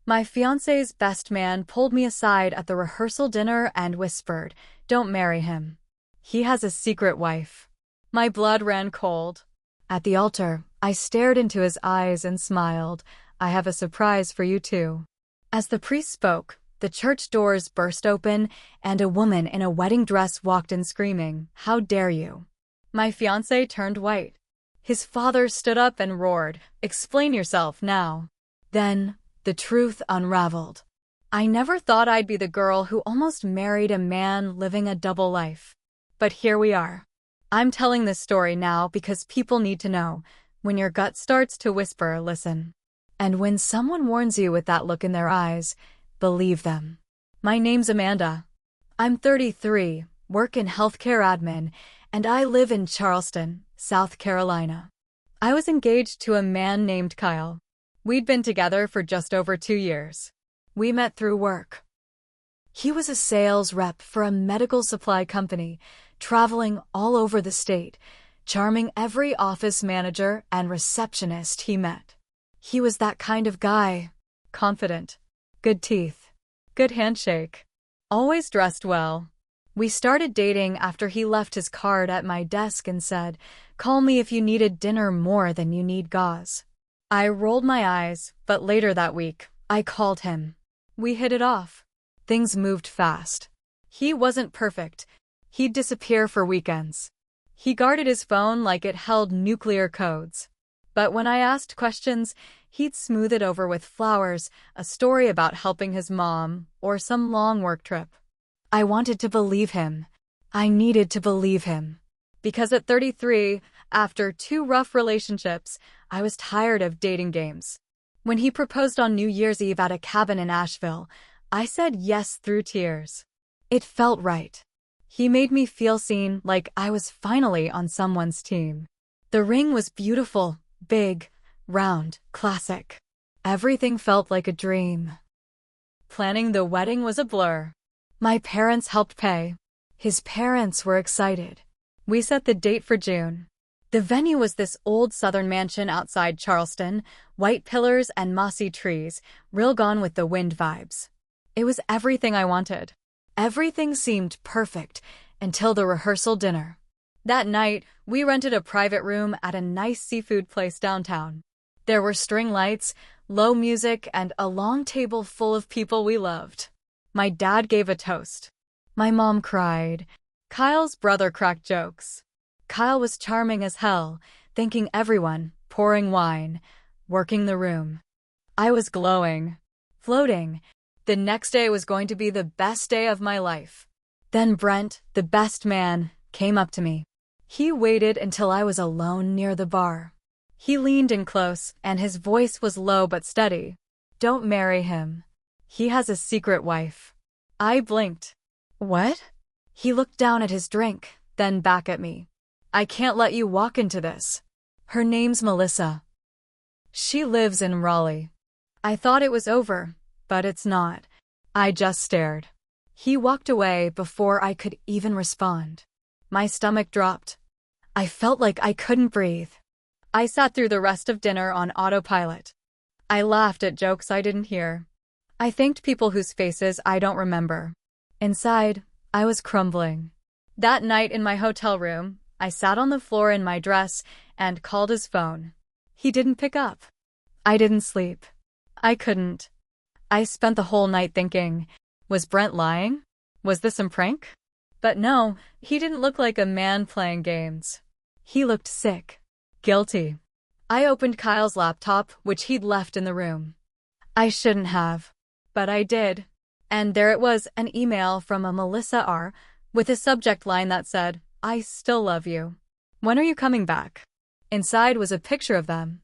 My fiancé's best man pulled me aside at the rehearsal dinner and whispered, "Don't marry him. He has a secret wife." My blood ran cold. At the altar, I stared into his eyes and smiled. "I have a surprise for you too." As the priest spoke, the church doors burst open, and a woman in a wedding dress walked in screaming, "How dare you!" My fiancé turned white. His father stood up and roared, "Explain yourself now." Then, the truth unraveled. I never thought I'd be the girl who almost married a man living a double life. But here we are. I'm telling this story now because people need to know. When your gut starts to whisper, listen. And when someone warns you with that look in their eyes, believe them. My name's Amanda. I'm 33, work in healthcare admin, and I live in Charleston, South Carolina. I was engaged to a man named Kyle. We'd been together for just over 2 years. We met through work. He was a sales rep for a medical supply company, traveling all over the state, charming every office manager and receptionist he met. He was that kind of guy. Confident. Good teeth. Good handshake. Always dressed well. We started dating after he left his card at my desk and said, "Call me if you needed dinner more than you need gauze." I rolled my eyes, but later that week, I called him. We hit it off. Things moved fast. He wasn't perfect. He'd disappear for weekends. He guarded his phone like it held nuclear codes. But when I asked questions, he'd smooth it over with flowers, a story about helping his mom, or some long work trip. I wanted to believe him. I needed to believe him. Because at 33, after 2 rough relationships, I was tired of dating games. When he proposed on New Year's Eve at a cabin in Asheville, I said yes through tears. It felt right. He made me feel seen, like I was finally on someone's team. The ring was beautiful, big, round, classic. Everything felt like a dream. Planning the wedding was a blur. My parents helped pay. His parents were excited. We set the date for June. The venue was this old southern mansion outside Charleston, white pillars and mossy trees, real Gone with the Wind vibes. It was everything I wanted. Everything seemed perfect until the rehearsal dinner. That night, we rented a private room at a nice seafood place downtown. There were string lights, low music, and a long table full of people we loved. My dad gave a toast. My mom cried. Kyle's brother cracked jokes. Kyle was charming as hell, thanking everyone, pouring wine, working the room. I was glowing, floating. The next day was going to be the best day of my life. Then Brent, the best man, came up to me. He waited until I was alone near the bar. He leaned in close, and his voice was low but steady. "Don't marry him. He has a secret wife." I blinked. "What?" He looked down at his drink, then back at me. "I can't let you walk into this. Her name's Melissa. She lives in Raleigh." I thought it was over, but it's not. I just stared. He walked away before I could even respond. My stomach dropped. I felt like I couldn't breathe. I sat through the rest of dinner on autopilot. I laughed at jokes I didn't hear. I thanked people whose faces I don't remember. Inside, I was crumbling. That night in my hotel room, I sat on the floor in my dress and called his phone. He didn't pick up. I didn't sleep. I couldn't. I spent the whole night thinking, was Brent lying? Was this some prank? But no, he didn't look like a man playing games. He looked sick. Guilty. I opened Kyle's laptop, which he'd left in the room. I shouldn't have. But I did. And there it was, an email from a Melissa R. with a subject line that said, "I still love you. When are you coming back?" Inside was a picture of them.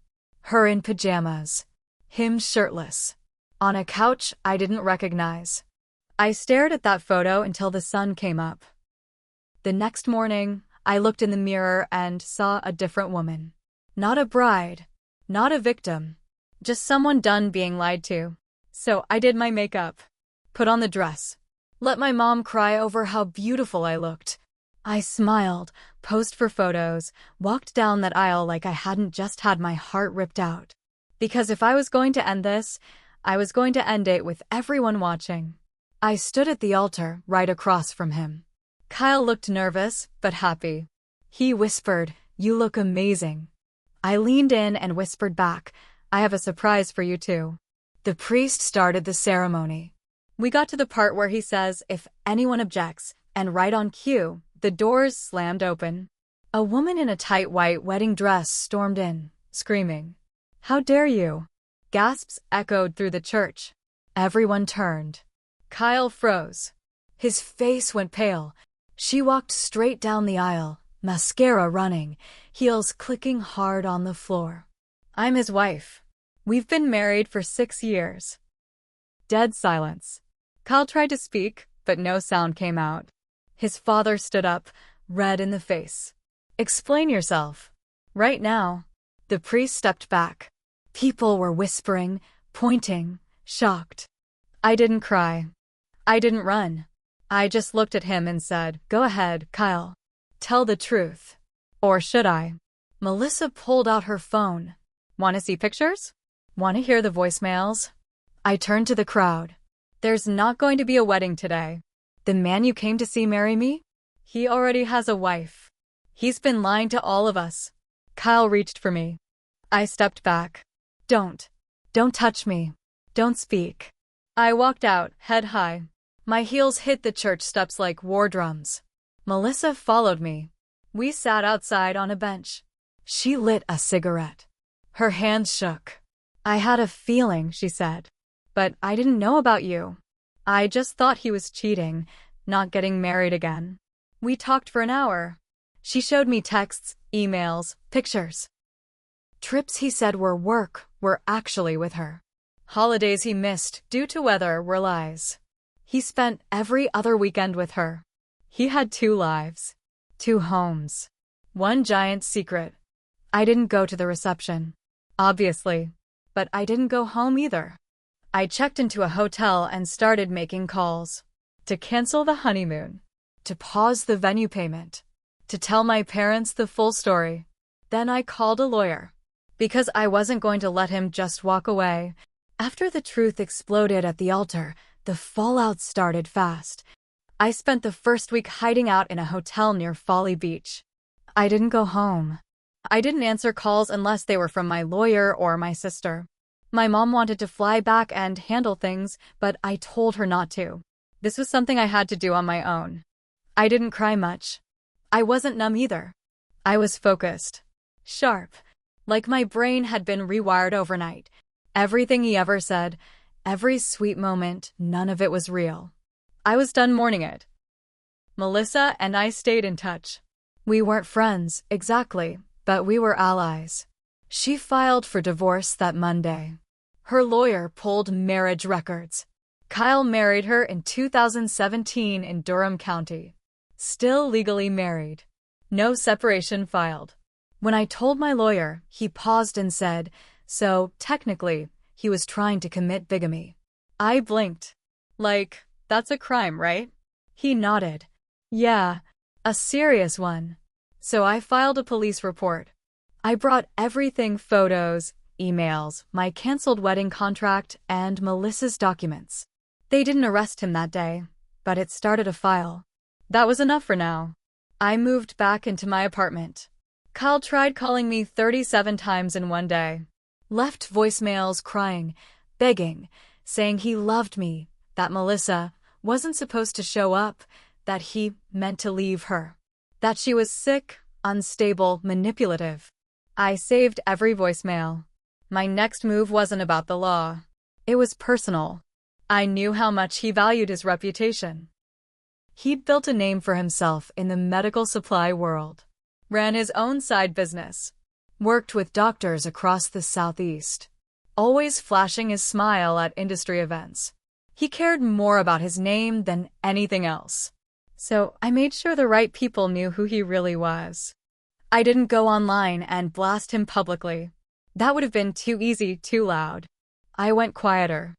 Her in pajamas. Him shirtless. On a couch I didn't recognize. I stared at that photo until the sun came up. The next morning, I looked in the mirror and saw a different woman. Not a bride. Not a victim. Just someone done being lied to. So I did my makeup. Put on the dress. Let my mom cry over how beautiful I looked. I smiled, posed for photos, walked down that aisle like I hadn't just had my heart ripped out. Because if I was going to end this, I was going to end it with everyone watching. I stood at the altar, right across from him. Kyle looked nervous, but happy. He whispered, "You look amazing." I leaned in and whispered back, "I have a surprise for you too." The priest started the ceremony. We got to the part where he says, "If anyone objects," and right on cue, the doors slammed open. A woman in a tight white wedding dress stormed in, screaming. "How dare you?" Gasps echoed through the church. Everyone turned. Kyle froze. His face went pale. She walked straight down the aisle, mascara running, heels clicking hard on the floor. "I'm his wife. We've been married for 6 years." Dead silence. Kyle tried to speak, but no sound came out. His father stood up, red in the face. "Explain yourself." "Right now." The priest stepped back. People were whispering, pointing, shocked. I didn't cry. I didn't run. I just looked at him and said, "Go ahead, Kyle. Tell the truth." Or should I? Melissa pulled out her phone. "Want to see pictures? Want to hear the voicemails?" I turned to the crowd. "There's not going to be a wedding today. The man you came to see marry me? He already has a wife. He's been lying to all of us." Kyle reached for me. I stepped back. Don't touch me. Don't speak." I walked out, head high. My heels hit the church steps like war drums. Melissa followed me. We sat outside on a bench. She lit a cigarette. Her hands shook. "I had a feeling," she said. "But I didn't know about you. I just thought he was cheating, not getting married again." We talked for an hour. She showed me texts, emails, pictures. Trips he said were work were actually with her. Holidays he missed due to weather were lies. He spent every other weekend with her. He had 2 lives. 2 homes. 1 giant secret. I didn't go to the reception. Obviously. But I didn't go home either. I checked into a hotel and started making calls. To cancel the honeymoon. To pause the venue payment. To tell my parents the full story. Then I called a lawyer. Because I wasn't going to let him just walk away. After the truth exploded at the altar, the fallout started fast. I spent the first week hiding out in a hotel near Folly Beach. I didn't go home. I didn't answer calls unless they were from my lawyer or my sister. My mom wanted to fly back and handle things, but I told her not to. This was something I had to do on my own. I didn't cry much. I wasn't numb either. I was focused. Sharp. Like my brain had been rewired overnight. Everything he ever said, every sweet moment, none of it was real. I was done mourning it. Melissa and I stayed in touch. We weren't friends, exactly, but we were allies. She filed for divorce that Monday. Her lawyer pulled marriage records. Kyle married her in 2017 in Durham County. Still legally married. No separation filed. When I told my lawyer, he paused and said, "So, technically, he was trying to commit bigamy." I blinked. Like, that's a crime, right? He nodded. "Yeah, a serious one." So I filed a police report. I brought everything: photos, emails, my canceled wedding contract, and Melissa's documents. They didn't arrest him that day, but it started a file. That was enough for now. I moved back into my apartment. Kyle tried calling me 37 times in one day. Left voicemails crying, begging, saying he loved me, that Melissa wasn't supposed to show up, that he meant to leave her, that she was sick, unstable, manipulative. I saved every voicemail. My next move wasn't about the law. It was personal. I knew how much he valued his reputation. He'd built a name for himself in the medical supply world. Ran his own side business. Worked with doctors across the Southeast. Always flashing his smile at industry events. He cared more about his name than anything else. So I made sure the right people knew who he really was. I didn't go online and blast him publicly. That would have been too easy, too loud. I went quieter.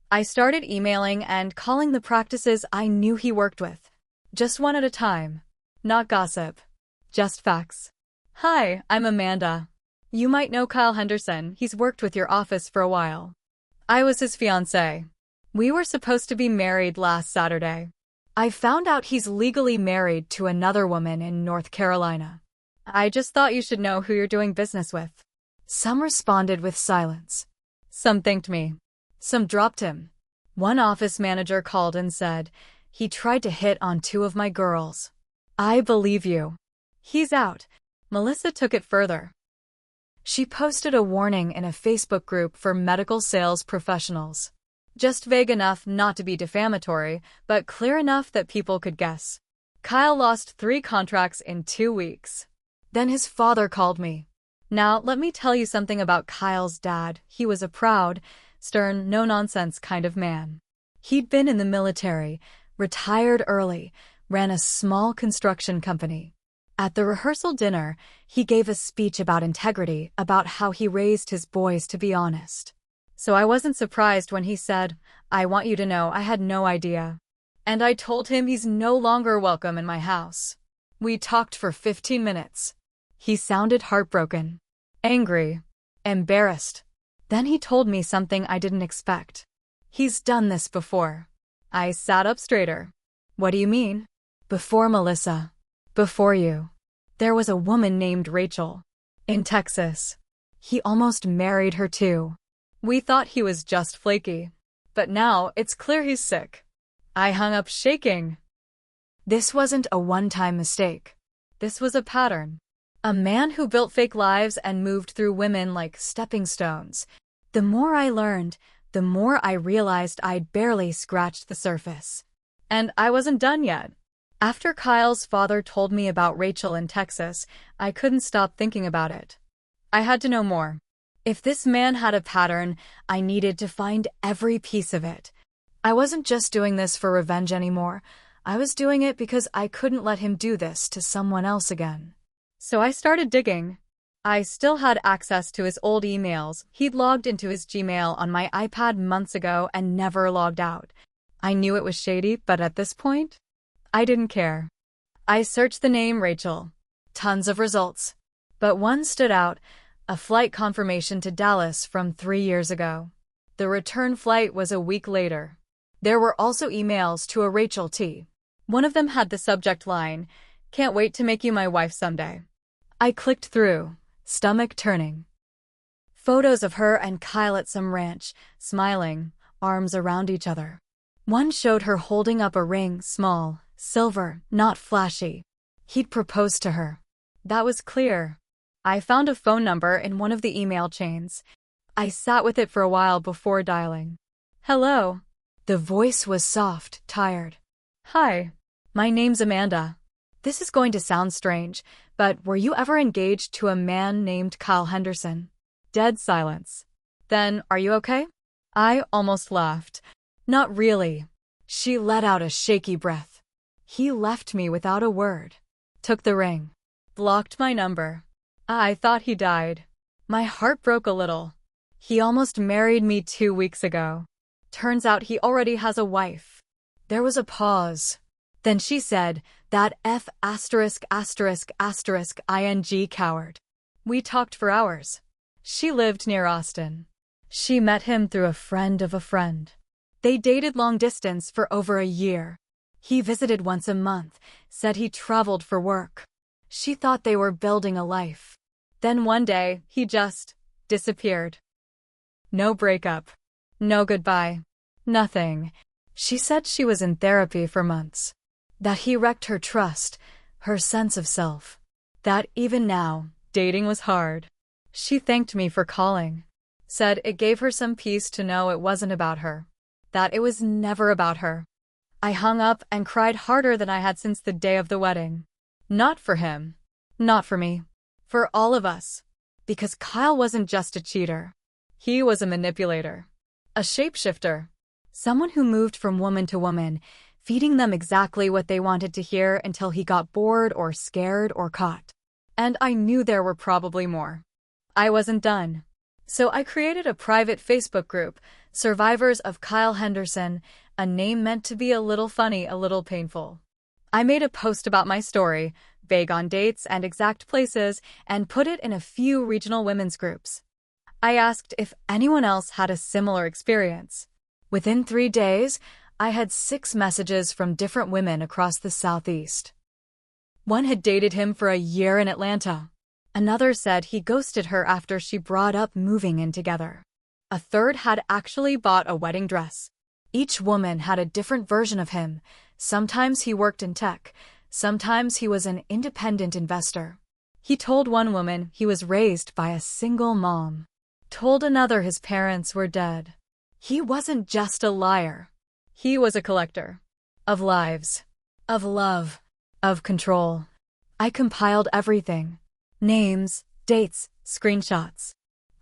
I started emailing and calling the practices I knew he worked with. Just one at a time. Not gossip. Just facts. "Hi, I'm Amanda. You might know Kyle Henderson. He's worked with your office for a while. I was his fiancé. We were supposed to be married last Saturday. I found out he's legally married to another woman in North Carolina. I just thought you should know who you're doing business with. Some responded with silence. Some thanked me. Some dropped him. One office manager called and said, "He tried to hit on two of my girls." I believe you. He's out. Melissa took it further. She posted a warning in a Facebook group for medical sales professionals. Just vague enough not to be defamatory, but clear enough that people could guess. Kyle lost 3 contracts in 2 weeks. Then his father called me. Now, let me tell you something about Kyle's dad. He was a proud, stern, no-nonsense kind of man. He'd been in the military, retired early, ran a small construction company. At the rehearsal dinner, he gave a speech about integrity, about how he raised his boys to be honest. So I wasn't surprised when he said, "I want you to know I had no idea." And I told him he's no longer welcome in my house. We talked for 15 minutes. He sounded heartbroken, angry, embarrassed. Then he told me something I didn't expect. He's done this before. I sat up straighter. What do you mean? Before Melissa. Before you. There was a woman named Rachel. In Texas. He almost married her too. We thought he was just flaky. But now it's clear he's sick. I hung up shaking. This wasn't a one-time mistake. This was a pattern. A man who built fake lives and moved through women like stepping stones. The more I learned, the more I realized I'd barely scratched the surface. And I wasn't done yet. After Kyle's father told me about Rachel in Texas, I couldn't stop thinking about it. I had to know more. If this man had a pattern, I needed to find every piece of it. I wasn't just doing this for revenge anymore. I was doing it because I couldn't let him do this to someone else again. So I started digging. I still had access to his old emails. He'd logged into his Gmail on my iPad months ago and never logged out. I knew it was shady, but at this point, I didn't care. I searched the name Rachel. Tons of results. But one stood out. A flight confirmation to Dallas from 3 years ago. The return flight was a week later. There were also emails to a Rachel T. One of them had the subject line, "Can't wait to make you my wife someday." I clicked through, stomach turning. Photos of her and Kyle at some ranch, smiling, arms around each other. One showed her holding up a ring, small, silver, not flashy. He'd proposed to her. That was clear. I found a phone number in one of the email chains. I sat with it for a while before dialing. "Hello." The voice was soft, tired. "Hi. My name's Amanda. This is going to sound strange, but were you ever engaged to a man named Kyle Henderson?" Dead silence. "Then, are you okay?" I almost laughed. "Not really." She let out a shaky breath. He left me without a word. Took the ring. Blocked my number. I thought he died. My heart broke a little. He almost married me 2 weeks ago. Turns out he already has a wife. There was a pause. Then she said, "That F********** ing coward." We talked for hours. She lived near Austin. She met him through a friend of a friend. They dated long distance for over a year. He visited once a month, said he traveled for work. She thought they were building a life. Then one day, he just disappeared. No breakup. No goodbye. Nothing. She said she was in therapy for months. That he wrecked her trust, her sense of self. That even now, dating was hard. She thanked me for calling. Said it gave her some peace to know it wasn't about her. That it was never about her. I hung up and cried harder than I had since the day of the wedding. Not for him. Not for me. For all of us. Because Kyle wasn't just a cheater. He was a manipulator. A shapeshifter. Someone who moved from woman to woman, feeding them exactly what they wanted to hear until he got bored or scared or caught. And I knew there were probably more. I wasn't done. So I created a private Facebook group, Survivors of Kyle Henderson, a name meant to be a little funny, a little painful. I made a post about my story, vague on dates and exact places, and put it in a few regional women's groups. I asked if anyone else had a similar experience. Within 3 days, I had 6 messages from different women across the Southeast. One had dated him for a year in Atlanta. Another said he ghosted her after she brought up moving in together. A third had actually bought a wedding dress. Each woman had a different version of him. Sometimes he worked in tech. Sometimes he was an independent investor. He told one woman he was raised by a single mom. Told another his parents were dead. He wasn't just a liar. He was a collector. Of lives. Of love. Of control. I compiled everything. Names, dates, screenshots.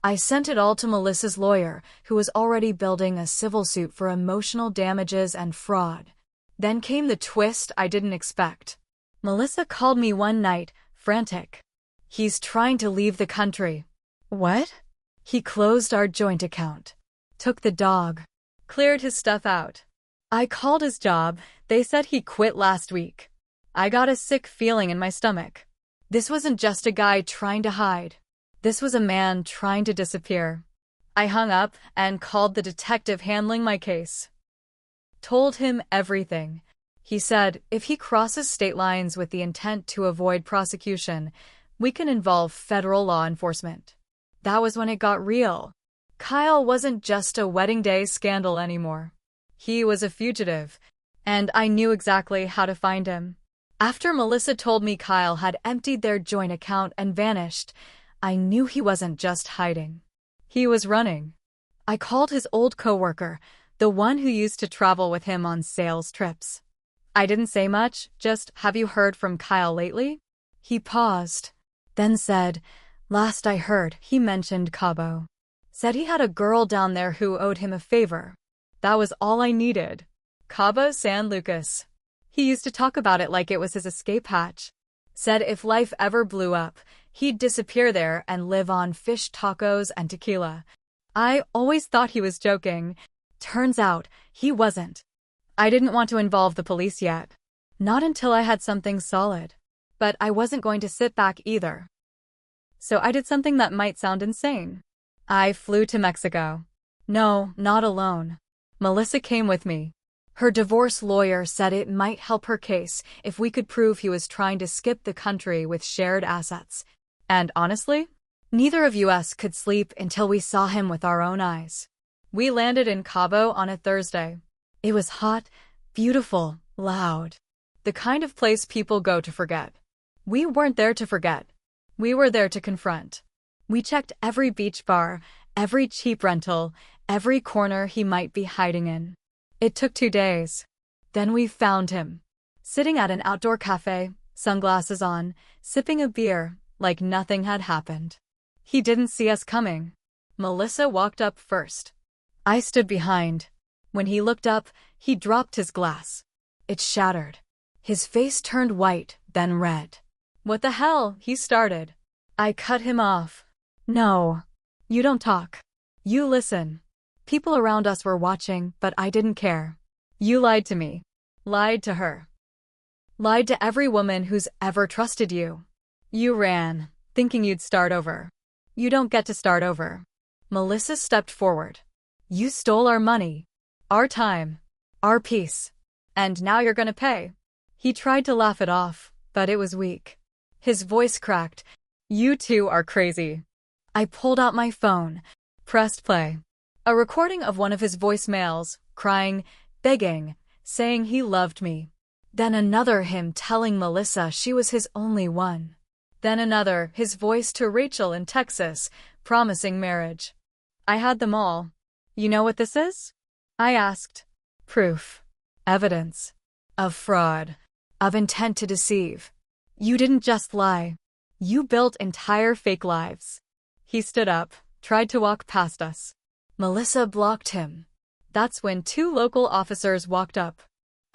I sent it all to Melissa's lawyer, who was already building a civil suit for emotional damages and fraud. Then came the twist I didn't expect. Melissa called me one night, frantic. He's trying to leave the country. What? He closed our joint account. Took the dog. Cleared his stuff out. I called his job. They said he quit last week. I got a sick feeling in my stomach. This wasn't just a guy trying to hide. This was a man trying to disappear. I hung up and called the detective handling my case. Told him everything. He said, if he crosses state lines with the intent to avoid prosecution, we can involve federal law enforcement. That was when it got real. Kyle wasn't just a wedding day scandal anymore. He was a fugitive, and I knew exactly how to find him. After Melissa told me Kyle had emptied their joint account and vanished, I knew he wasn't just hiding. He was running. I called his old coworker, the one who used to travel with him on sales trips. I didn't say much, just, have you heard from Kyle lately? He paused, then said, last I heard, he mentioned Cabo. Said he had a girl down there who owed him a favor. That was all I needed. Cabo San Lucas. He used to talk about it like it was his escape hatch. Said if life ever blew up, he'd disappear there and live on fish tacos and tequila. I always thought he was joking. Turns out, he wasn't. I didn't want to involve the police yet. Not until I had something solid. But I wasn't going to sit back either. So I did something that might sound insane. I flew to Mexico. No, not alone. Melissa came with me. Her divorce lawyer said it might help her case if we could prove he was trying to skip the country with shared assets. And honestly, neither of us could sleep until we saw him with our own eyes. We landed in Cabo on a Thursday. It was hot, beautiful, loud. The kind of place people go to forget. We weren't there to forget. We were there to confront. We checked every beach bar, every cheap rental, every corner he might be hiding in. It took 2 days. Then we found him. Sitting at an outdoor cafe, sunglasses on, sipping a beer, like nothing had happened. He didn't see us coming. Melissa walked up first. I stood behind. When he looked up, he dropped his glass. It shattered. His face turned white, then red. What the hell? He started. I cut him off. No. You don't talk. You listen. People around us were watching, but I didn't care. You lied to me. Lied to her. Lied to every woman who's ever trusted you. You ran, thinking you'd start over. You don't get to start over. Melissa stepped forward. You stole our money. Our time. Our peace. And now you're gonna pay. He tried to laugh it off, but it was weak. His voice cracked. You two are crazy. I pulled out my phone. Pressed play. A recording of one of his voicemails, crying, begging, saying he loved me. Then another him telling Melissa she was his only one. Then another, his voice to Rachel in Texas, promising marriage. I had them all. You know what this is? I asked. Proof. Evidence. Of fraud. Of intent to deceive. You didn't just lie. You built entire fake lives. He stood up, tried to walk past us. Melissa blocked him. That's when 2 local officers walked up.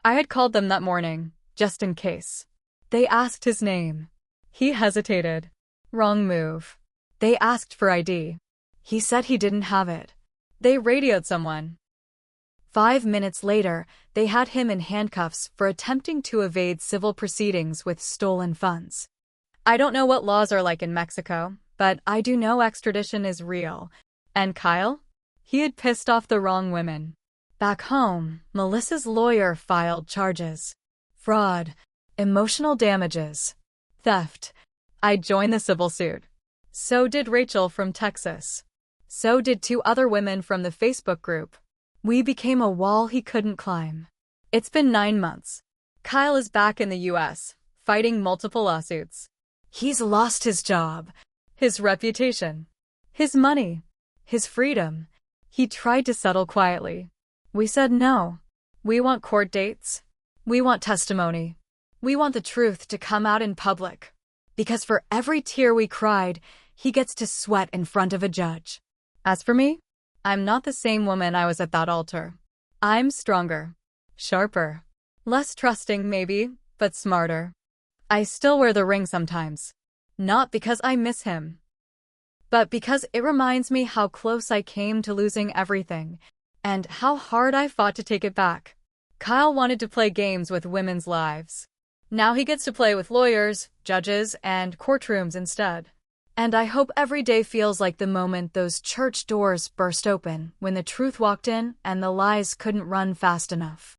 I had called them that morning, just in case. They asked his name. He hesitated. Wrong move. They asked for ID. He said he didn't have it. They radioed someone. 5 minutes later, they had him in handcuffs for attempting to evade civil proceedings with stolen funds. I don't know what laws are like in Mexico, but I do know extradition is real. And Kyle? He had pissed off the wrong women. Back home, Melissa's lawyer filed charges. Fraud, emotional damages, theft. I joined the civil suit. So did Rachel from Texas. So did 2 other women from the Facebook group. We became a wall he couldn't climb. It's been 9 months. Kyle is back in the US, fighting multiple lawsuits. He's lost his job, his reputation, his money, his freedom. He tried to settle quietly. We said no. We want court dates. We want testimony. We want the truth to come out in public. Because for every tear we cried, he gets to sweat in front of a judge. As for me, I'm not the same woman I was at that altar. I'm stronger, sharper, less trusting maybe, but smarter. I still wear the ring sometimes. Not because I miss him, but because it reminds me how close I came to losing everything, and how hard I fought to take it back. Kyle wanted to play games with women's lives. Now he gets to play with lawyers, judges, and courtrooms instead. And I hope every day feels like the moment those church doors burst open when the truth walked in and the lies couldn't run fast enough.